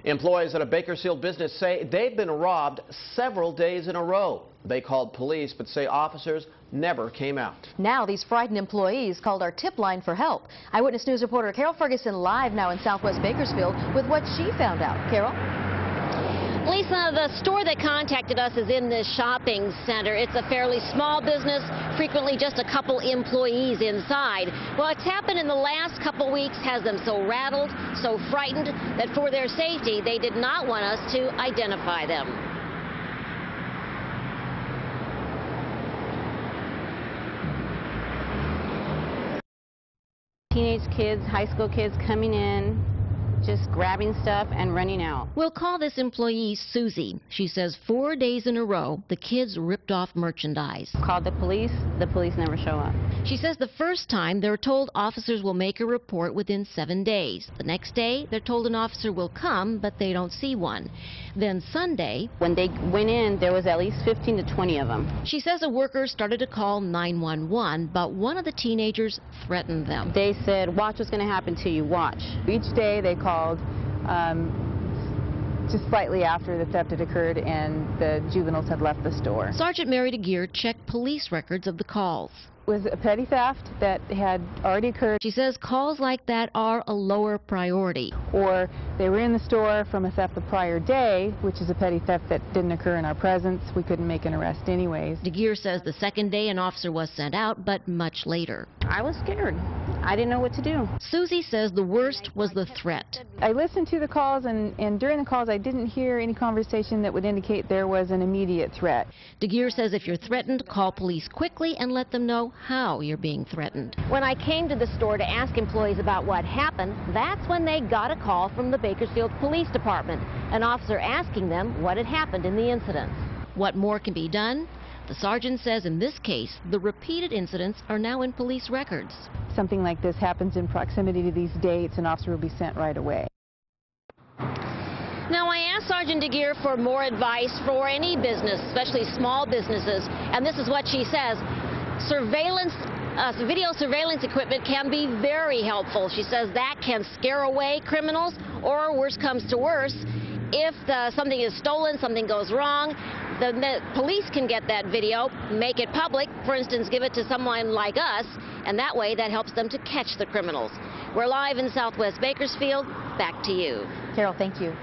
Employees at a Bakersfield business say they've been robbed several days in a row. They called police but say officers never came out. Now these frightened employees called our tip line for help. Eyewitness News reporter Carol Ferguson live now in Southwest Bakersfield with what she found out. Carol? Lisa, the store that contacted us is in this shopping center. It's a fairly small business, frequently just a couple employees inside. Well, what's happened in the last couple weeks has them so rattled, so frightened, that for their safety, they did not want us to identify them. Teenage kids, high school kids coming in, just grabbing stuff and running out. We'll call this employee Susie. She says 4 days in a row, the kids ripped off merchandise. Called the police never show up. She says the first time they're told officers will make a report within 7 days. The next day, they're told an officer will come, but they don't see one. Then Sunday, when they went in, there was at least 15 to 20 of them. She says a worker started to call 911, but one of the teenagers threatened them. They said, watch what's going to happen to you, watch. Each day they called just slightly after the theft had occurred and the juveniles had left the store. Sergeant Mary DeGear checked police records of the calls. It was a petty theft that had already occurred. She says calls like that are a lower priority. Or they were in the store from a theft the prior day, which is a petty theft that didn't occur in our presence. We couldn't make an arrest anyways. DeGear says the second day an officer was sent out, but much later. I was scared. I didn't know what to do. Susie says the worst was the threat. I listened to the calls, and during the calls I didn't hear any conversation that would indicate there was an immediate threat. DeGear says if you're threatened, call police quickly and let them know how you're being threatened. When I came to the store to ask employees about what happened, that's when they got a call from the Bakersfield Police Department, an officer asking them what had happened in the incident. What more can be done? The sergeant says in this case, the repeated incidents are now in police records. Something like this happens in proximity to these dates, an officer will be sent right away. Now, I asked Sergeant DeGear for more advice for any business, especially small businesses, and this is what she says. Video surveillance equipment can be very helpful. She says that can scare away criminals, or worse comes to worse, if something is stolen, something goes wrong, the police can get that video, make it public, for instance, give it to someone like us, and that way that helps them to catch the criminals. We're live in Southwest Bakersfield. Back to you. Carol, thank you.